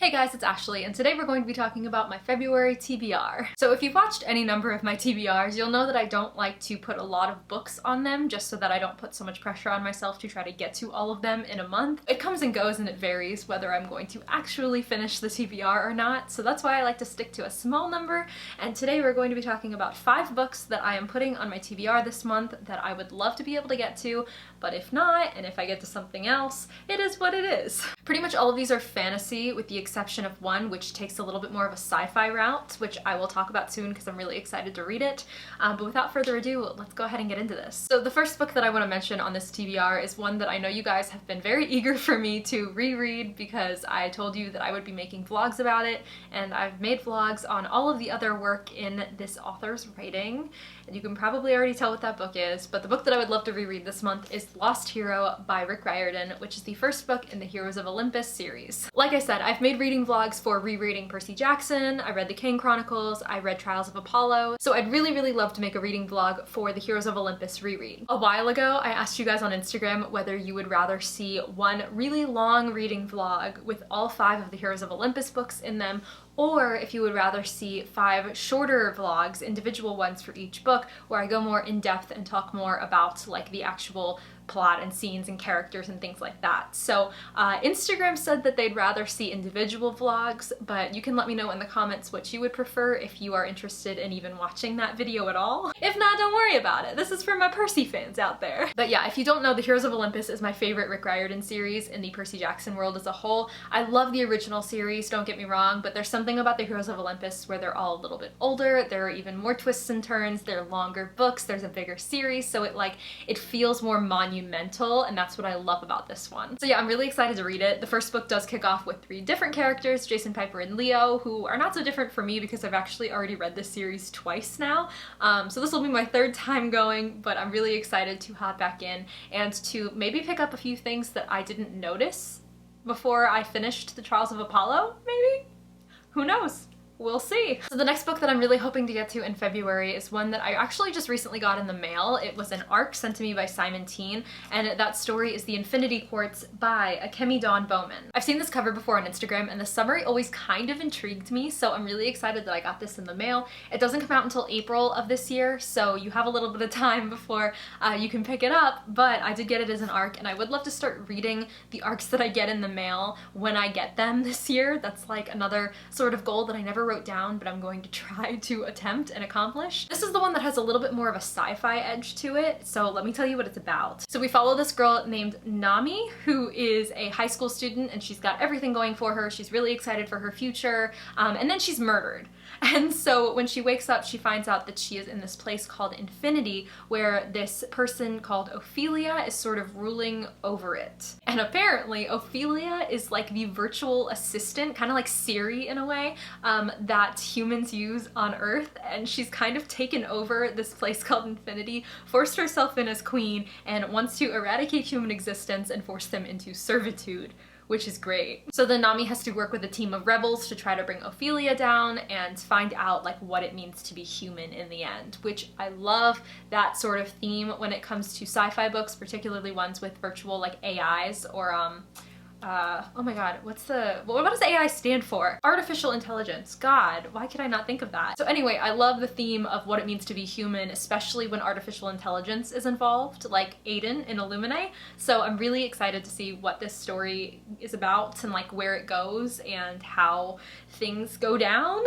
Hey guys, it's Ashley, and today we're going to be talking about my February TBR. So if you've watched any number of my TBRs, you'll know that I don't like to put a lot of books on them just so that I don't put so much pressure on myself to try to get to all of them in a month. It comes and goes and it varies whether I'm going to actually finish the TBR or not, so that's why I like to stick to a small number, and today we're going to be talking about 5 books that I am putting on my TBR this month that I would love to be able to get to, but if not, and if I get to something else, it is what it is. Pretty much all of these are fantasy with the exception of one which takes a little bit more of a sci-fi route, which I will talk about soon because I'm really excited to read it. But without further ado, let's go ahead and get into this. So the first book that I want to mention on this TBR is one that I know you guys have been very eager for me to reread because I told you that I would be making vlogs about it, and I've made vlogs on all of the other work in this author's writing, and you can probably already tell what that book is, but the book that I would love to reread this month is Lost Hero by Rick Riordan, which is the first book in the Heroes of Olympus series. Like I said, I've made reading vlogs for rereading Percy Jackson, I read the Kane Chronicles, I read Trials of Apollo, so I'd really love to make a reading vlog for the Heroes of Olympus reread. A while ago, I asked you guys on Instagram whether you would rather see one really long reading vlog with all 5 of the Heroes of Olympus books in them, or if you would rather see 5 shorter vlogs, individual ones for each book, where I go more in depth and talk more about like the actual plot and scenes and characters and things like that. So Instagram said that they'd rather see individual vlogs, but you can let me know in the comments what you would prefer if you are interested in even watching that video at all. If not, don't worry about it. This is for my Percy fans out there. But yeah, if you don't know, the Heroes of Olympus is my favorite Rick Riordan series in the Percy Jackson world as a whole. I love the original series, don't get me wrong, but there's something about the Heroes of Olympus where they're all a little bit older, there are even more twists and turns, they're longer books, there's a bigger series, so it feels more monumental, and that's what I love about this one. So yeah, I'm really excited to read it. The first book does kick off with 3 different characters, Jason, Piper, and Leo, who are not so different for me because I've actually already read this series twice now. So this will be my 3rd time going, but I'm really excited to hop back in and to maybe pick up a few things that I didn't notice before I finished the Trials of Apollo, maybe? Who knows? We'll see. So the next book that I'm really hoping to get to in February is one that I actually just recently got in the mail. It was an ARC sent to me by Simon Teen, and that story is The Infinity Quartz by Akemi Dawn Bowman. I've seen this cover before on Instagram, and the summary always kind of intrigued me, so I'm really excited that I got this in the mail. It doesn't come out until April of this year, so you have a little bit of time before you can pick it up, but I did get it as an ARC, and I would love to start reading the ARCs that I get in the mail when I get them this year. That's like another sort of goal that I never wrote down, but I'm going to try to attempt and accomplish. This is the one that has a little bit more of a sci-fi edge to it, so let me tell you what it's about. So we follow this girl named Nami, who is a high school student, and she's got everything going for her. She's really excited for her future, and then she's murdered. And so when she wakes up, she finds out that she is in this place called Infinity, where this person called Ophelia is sort of ruling over it. And apparently Ophelia is like the virtual assistant, kind of like Siri in a way, that humans use on Earth, and she's kind of taken over this place called Infinity, forced herself in as queen, and wants to eradicate human existence and force them into servitude, which is great. So then Nami has to work with a team of rebels to try to bring Ophelia down and find out like what it means to be human in the end, which I love that sort of theme when it comes to sci-fi books, particularly ones with virtual like AIs or oh my god, what does AI stand for? Artificial intelligence. God, why could I not think of that? So anyway, I love the theme of what it means to be human, especially when artificial intelligence is involved, like Aiden in Illuminae. So I'm really excited to see what this story is about and like where it goes and how things go down.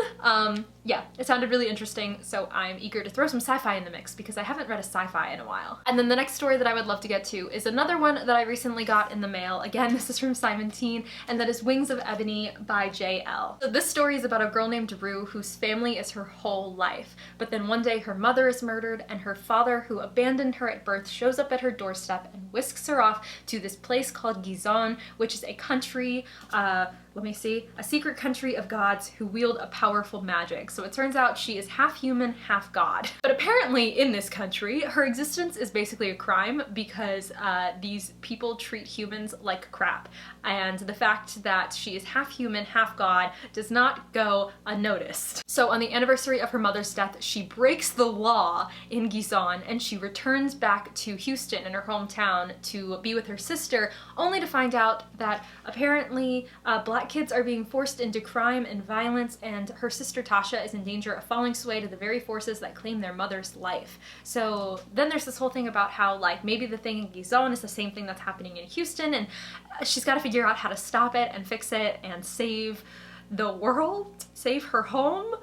Yeah, it sounded really interesting, so I'm eager to throw some sci-fi in the mix because I haven't read a sci-fi in a while. And then the next story that I would love to get to is another one that I recently got in the mail. Again, this is from Simon Teen, and that is Wings of Ebony by J.L. So this story is about a girl named Rue whose family is her whole life, but then one day her mother is murdered, and her father, who abandoned her at birth, shows up at her doorstep and whisks her off to this place called Gizon, which is a country, a secret country of gods who wield a powerful magic. So it turns out she is half human, half god. But apparently in this country, her existence is basically a crime because these people treat humans like crap. And the fact that she is half human, half god does not go unnoticed. So on the anniversary of her mother's death, she breaks the law in Gizon and she returns back to Houston in her hometown to be with her sister, only to find out that apparently black Black kids are being forced into crime and violence, and her sister Tasha is in danger of falling sway to the very forces that claim their mother's life. So then there's this whole thing about how, like, maybe the thing in Gizon is the same thing that's happening in Houston, and she's got to figure out how to stop it and fix it and save the world, save her home.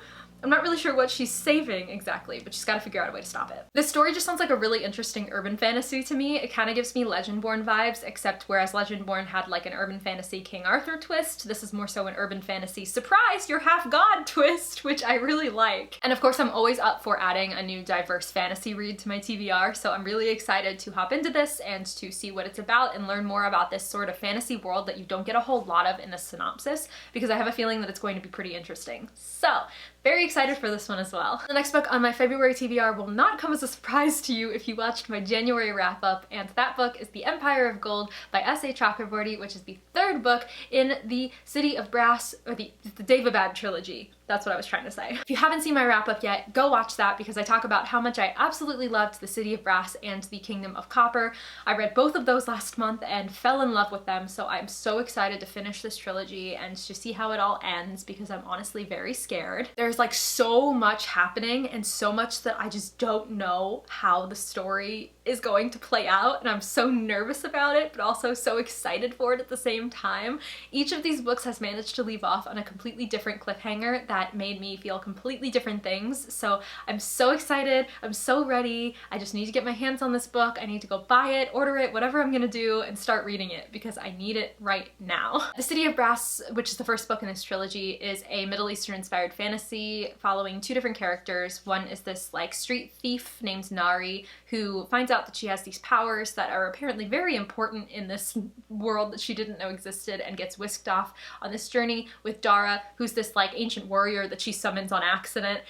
I'm not really sure what she's saving exactly, but she's got to figure out a way to stop it. This story just sounds like a really interesting urban fantasy to me. It kind of gives me Legendborn vibes, except whereas Legendborn had like an urban fantasy King Arthur twist, this is more so an urban fantasy surprise, you're half god twist, which I really like. And of course I'm always up for adding a new diverse fantasy read to my TBR, so I'm really excited to hop into this and to see what it's about and learn more about this sort of fantasy world that you don't get a whole lot of in the synopsis, because I have a feeling that it's going to be pretty interesting. So, very excited for this one as well. The next book on my February TBR will not come as a surprise to you if you watched my January wrap-up, and that book is The Empire of Gold by S.A. Chakraborty, which is the third book in the City of Brass, or the Daevabad trilogy. That's what I was trying to say. If you haven't seen my wrap-up yet, go watch that because I talk about how much I absolutely loved the City of Brass and the Kingdom of Copper. I read both of those last month and fell in love with them, so I'm so excited to finish this trilogy and to see how it all ends because I'm honestly very scared. There's like so much happening and so much that I just don't know how the story is going to play out, and I'm so nervous about it but also so excited for it at the same time. Each of these books has managed to leave off on a completely different cliffhanger that made me feel completely different things, so I'm so excited, I'm so ready. I just need to get my hands on this book, I need to go buy it, order it, whatever I'm gonna do, and start reading it because I need it right now. The City of Brass, which is the first book in this trilogy, is a Middle Eastern inspired fantasy following two different characters. One is this like street thief named Nari who finds out that she has these powers that are apparently very important in this world that she didn't know existed, and gets whisked off on this journey with Dara, who's this like ancient warrior that she summons on accident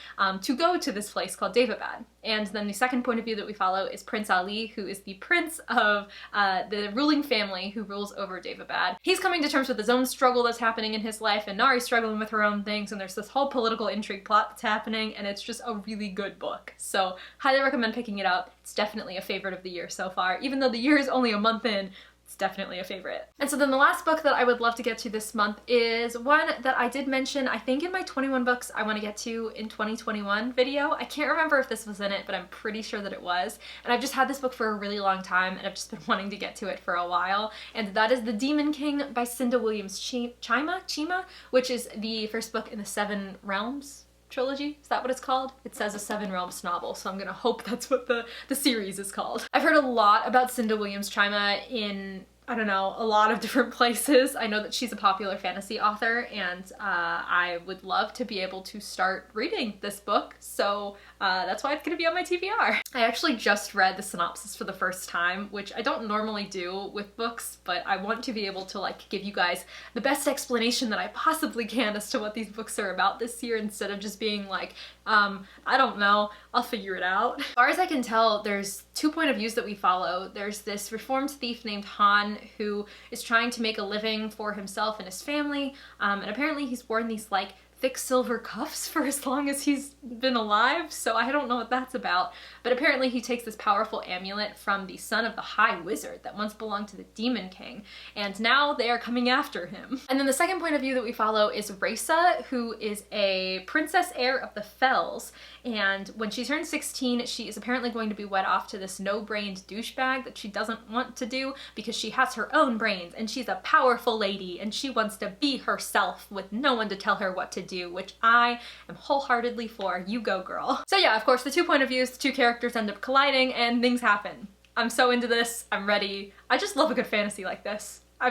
to go to this place called Daevabad. And then the second point of view that we follow is Prince Ali, who is the prince of the ruling family who rules over Daevabad. He's coming to terms with his own struggle that's happening in his life, and Nari's struggling with her own things, and there's this whole political intrigue plot that's happening, and it's just a really good book. So highly recommend picking it up. It's definitely a favorite of the year so far. Even though the year is only a month in, it's definitely a favorite. And so then the last book that I would love to get to this month is one that I did mention, I think in my 21 books I want to get to in 2021 video. I can't remember if this was in it, but I'm pretty sure that it was. And I've just had this book for a really long time, and I've just been wanting to get to it for a while. And that is The Demon King by Cinda Williams Chima, which is the first book in the Seven Realms trilogy. Is that what it's called? It says a Seven Realms novel, so I'm gonna hope that's what the series is called. I've heard a lot about Cinda Williams Chima in, I don't know, a lot of different places. I know that she's a popular fantasy author, and I would love to be able to start reading this book, so that's why it's gonna be on my TBR. I actually just read the synopsis for the first time, which I don't normally do with books, but I want to be able to like give you guys the best explanation that I possibly can as to what these books are about this year, instead of just being like, I don't know, I'll figure it out. As far as I can tell, there's two point of views that we follow. There's this reformed thief named Han who is trying to make a living for himself and his family, and apparently he's worn these like thick silver cuffs for as long as he's been alive, so I don't know what that's about. But apparently he takes this powerful amulet from the son of the High Wizard that once belonged to the Demon King, and now they are coming after him. And then the second point of view that we follow is Raisa, who is a princess heir of the Fells, and when she turns 16, she is apparently going to be wed off to this no-brained douchebag that she doesn't want to do because she has her own brains, and she's a powerful lady, and she wants to be herself with no one to tell her what to do, which I am wholeheartedly for. You go, girl. So yeah, of course, the two point of views, the two characters end up colliding and things happen. I'm so into this. I'm ready. I just love a good fantasy like this. I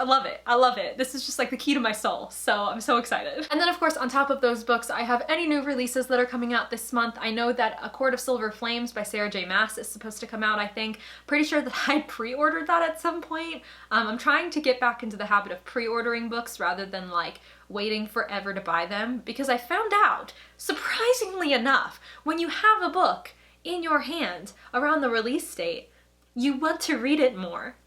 love it. I love it. This is just like the key to my soul, so I'm so excited. And then of course on top of those books, I have any new releases that are coming out this month. I know that A Court of Silver Flames by Sarah J Maas is supposed to come out, I think. Pretty sure that I pre-ordered that at some point. I'm trying to get back into the habit of pre-ordering books rather than like waiting forever to buy them, because I found out, surprisingly enough, when you have a book in your hand around the release date, you want to read it more.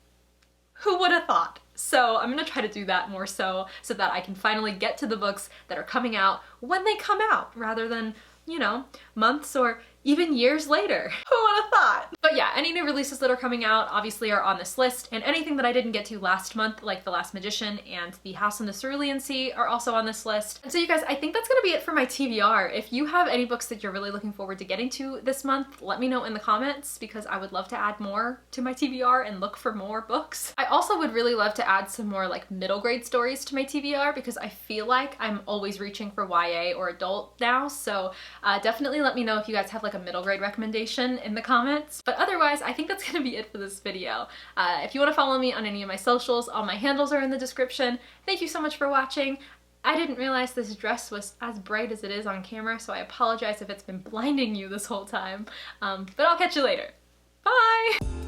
Who would have thought? So I'm gonna try to do that more so that I can finally get to the books that are coming out when they come out, rather than, you know, months or even years later. Who would have thought? But yeah, any new releases that are coming out obviously are on this list, and anything that I didn't get to last month, like The Last Magician and The House in the Cerulean Sea, are also on this list. And so you guys, I think that's gonna be it for my TBR. If you have any books that you're really looking forward to getting to this month, let me know in the comments, because I would love to add more to my TBR and look for more books. I also would really love to add some more like middle grade stories to my TBR, because I feel like I'm always reaching for YA or adult now, so definitely let me know if you guys have like a middle grade recommendation in the comments. But otherwise, I think that's gonna be it for this video. If you want to follow me on any of my socials, all my handles are in the description. Thank you so much for watching. I didn't realize this dress was as bright as it is on camera, so I apologize if it's been blinding you this whole time. But I'll catch you later. Bye!